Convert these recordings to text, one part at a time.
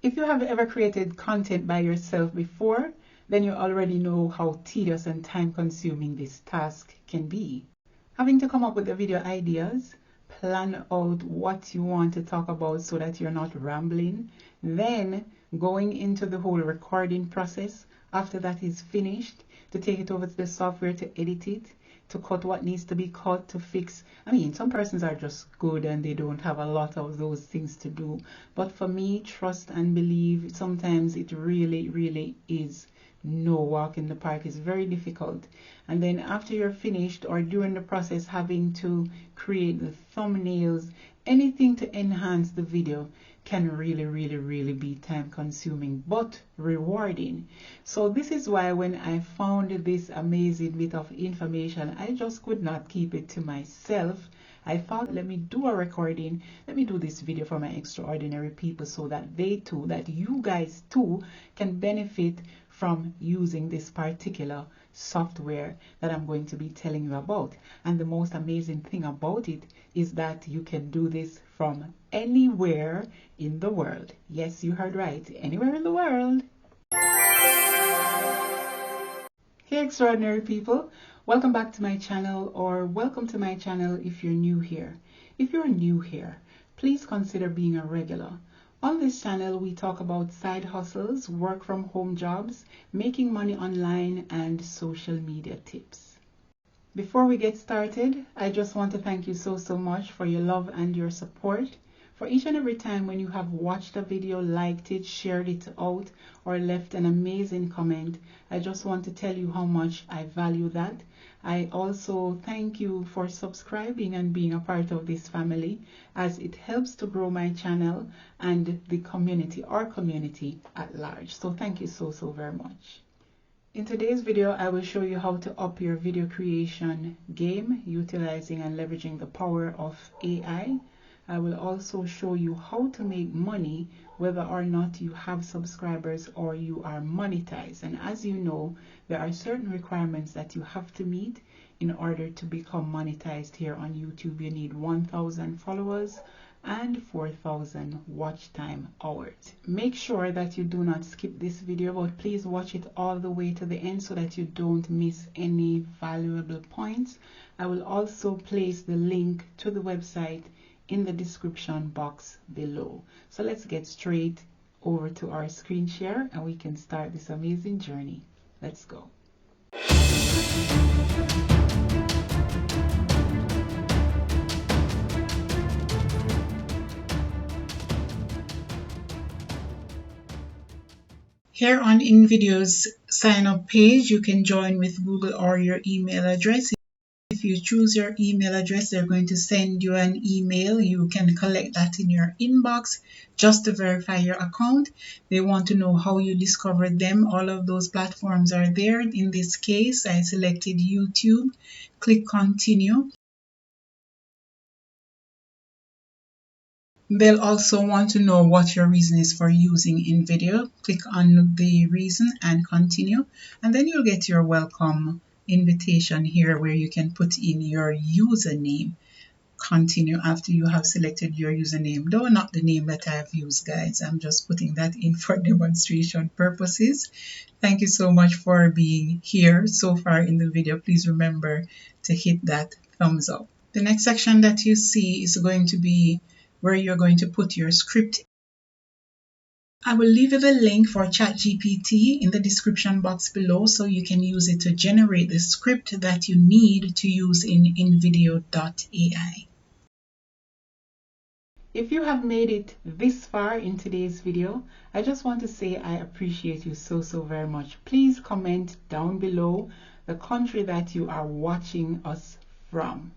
If you have ever created content by yourself before, then you already know how tedious and time-consuming this task can be. Having to come up with the video ideas, plan out what you want to talk about so that you're not rambling, then going into the whole recording process after that is finished, to take it over to the software to edit it, to cut what needs to be cut, to fix. I mean, some persons are just good and they don't have a lot of those things to do. But for me, trust and believe, sometimes it really is no walk in the park. Is very difficult. And then after you're finished or during the process, having to create the thumbnails, anything to enhance the video can really be time consuming but rewarding. So this is why when I found this amazing bit of information, I just could not keep it to myself. I thought, let me do a recording, let me do this video for my extraordinary people so that they too, that you guys too can benefit from using this particular software that I'm going to be telling you about. And the most amazing thing about it is that you can do this from anywhere in the world. Yes, you heard right, anywhere in the world. Hey extraordinary people, welcome back to my channel, or welcome to my channel if you're new here. If you're new here, please consider being a regular. On this channel, we talk about side hustles, work from home jobs, making money online, and social media tips. Before we get started, I just want to thank you so much for your love and your support. For each and every time when you have watched a video, liked it, shared it out, or left an amazing comment, I just want to tell you how much I value that. I also thank you for subscribing and being a part of this family, as it helps to grow my channel and the community, our community at large. So thank you so very much. In today's video, I will show you how to up your video creation game, utilizing and leveraging the power of AI. I will also show you how to make money whether or not you have subscribers or you are monetized. And as you know, there are certain requirements that you have to meet in order to become monetized here on YouTube. You need 1,000 followers and 4,000 watch time hours. Make sure that you do not skip this video, but please watch it all the way to the end so that you don't miss any valuable points. I will also place the link to the website in the description box below. So let's get straight over to our screen share and we can start this amazing journey. Let's go. Here on InVideo's sign up page, you can join with Google or your email address. If you choose your email address, they're going to send you an email. You can collect that in your inbox just to verify your account. They want to know how you discovered them. All of those platforms are there. In this case, I selected YouTube. Click continue. They'll also want to know what your reason is for using InVideo. Click on the reason and continue. And then you'll get your welcome invitation here where you can put in your username. Continue after you have selected your username, though not the name that I have used, guys. I'm just putting that in for demonstration purposes. Thank you so much for being here so far in the video. Please remember to hit that thumbs up. The next section that you see is going to be where you're going to put your script. I will leave you the link for ChatGPT in the description box below so you can use it to generate the script that you need to use in InVideo.ai. If you have made it this far in today's video, I just want to say I appreciate you so very much. Please comment down below the country that you are watching us from.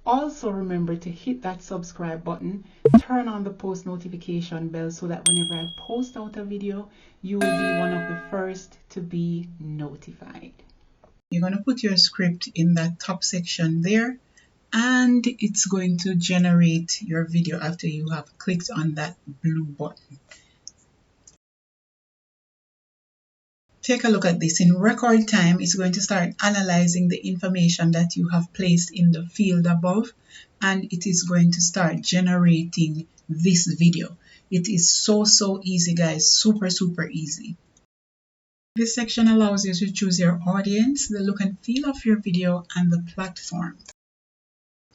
Also remember to hit that subscribe button, turn on the post notification bell so that whenever I post out a video, you will be one of the first to be notified. You're going to put your script in that top section there, and it's going to generate your video after you have clicked on that blue button. Take a look at this. In record time, it's going to start analyzing the information that you have placed in the field above, and it is going to start generating this video. It is so easy, guys. Super easy. This section allows you to choose your audience, the look and feel of your video, and the platform.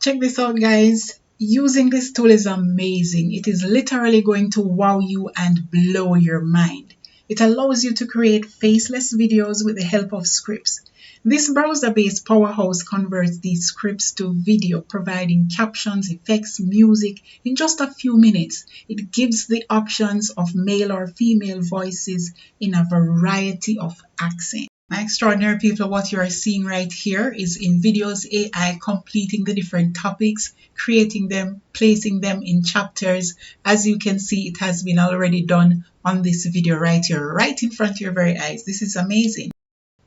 Check this out, guys. Using this tool is amazing. It is literally going to wow you and blow your mind. It allows you to create faceless videos with the help of scripts. This browser-based powerhouse converts these scripts to video, providing captions, effects, music in just a few minutes. It gives the options of male or female voices in a variety of accents. My extraordinary people, what you are seeing right here is InVideo's AI completing the different topics, creating them, placing them in chapters. As you can see, it has been already done on this video right here, right in front of your very eyes. This is amazing.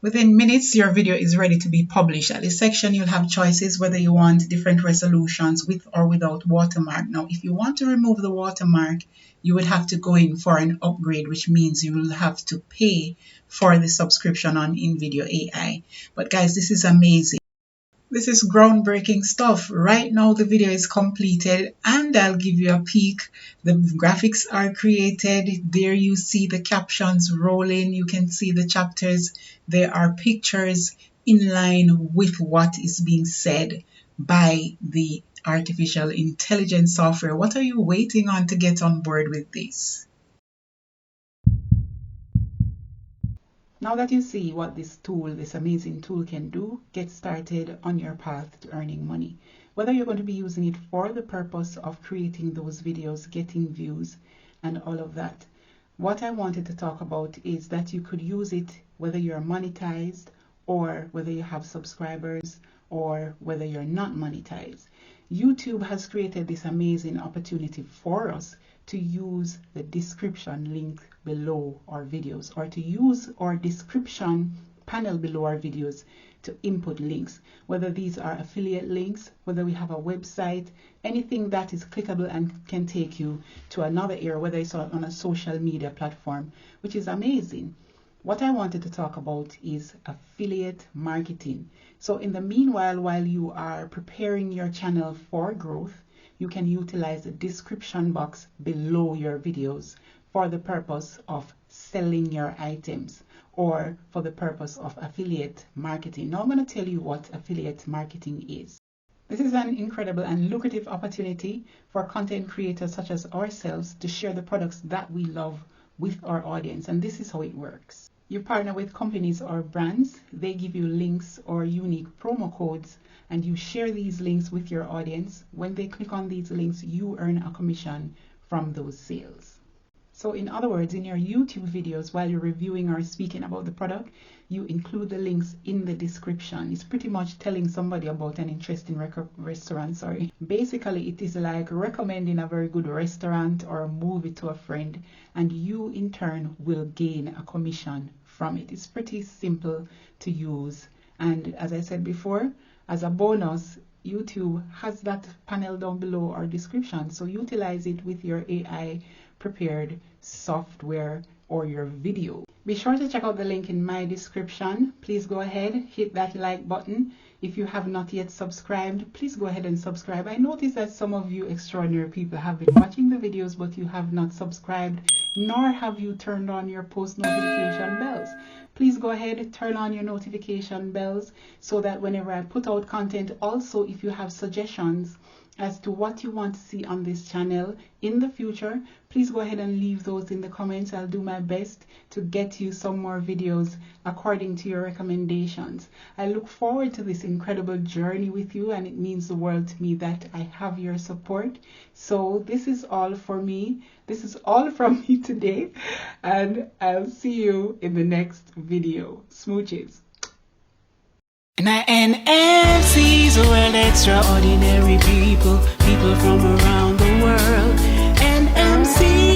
Within minutes, your video is ready to be published. At this section, you'll have choices whether you want different resolutions with or without watermark. Now, if you want to remove the watermark, you would have to go in for an upgrade, which means you will have to pay for the subscription on InVideo AI. But guys, this is amazing. This is groundbreaking stuff. Right now, the video is completed and I'll give you a peek. The graphics are created. There you see the captions rolling. You can see the chapters. There are pictures in line with what is being said by the artificial intelligence software. What are you waiting on to get on board with this? Now that you see what this tool, this amazing tool can do, get started on your path to earning money. Whether you're going to be using it for the purpose of creating those videos, getting views, and all of that. What I wanted to talk about is that you could use it whether you're monetized or whether you have subscribers or whether you're not monetized. YouTube has created this amazing opportunity for us to use the description link below our videos, or to use our description panel below our videos to input links, whether these are affiliate links, whether we have a website, anything that is clickable and can take you to another area, whether it's on a social media platform, which is amazing. What I wanted to talk about is affiliate marketing. So in the meanwhile, while you are preparing your channel for growth, you can utilize the description box below your videos for the purpose of selling your items or for the purpose of affiliate marketing. Now I'm going to tell you what affiliate marketing is. This is an incredible and lucrative opportunity for content creators such as ourselves to share the products that we love with our audience, and this is how it works. You partner with companies or brands. They give you links or unique promo codes, and you share these links with your audience. When they click on these links, you earn a commission from those sales. So in other words, in your YouTube videos, while you're reviewing or speaking about the product, you include the links in the description. It's pretty much telling somebody about an interesting restaurant. Basically, it is like recommending a very good restaurant or a movie to a friend, and you in turn will gain a commission from it. It's pretty simple to use. And as I said before, as a bonus, YouTube has that panel down below our description. So utilize it with your AI prepared software or your video. Be sure to check out the link in my description. Please go ahead, hit that like button. If you have not yet subscribed, please go ahead and subscribe. I notice that some of you extraordinary people have been watching the videos, but you have not subscribed, nor have you turned on your post notification bells. Please go ahead, turn on your notification bells so that whenever I put out content, also if you have suggestions as to what you want to see on this channel in the future, please go ahead and leave those in the comments. I'll do my best to get you some more videos according to your recommendations. I look forward to this incredible journey with you, and it means the world to me that I have your support. So this is all for me. This is all from me today, and I'll see you in the next video. Smooches. NMC'S world, extraordinary people, people from around the world. NMC'S.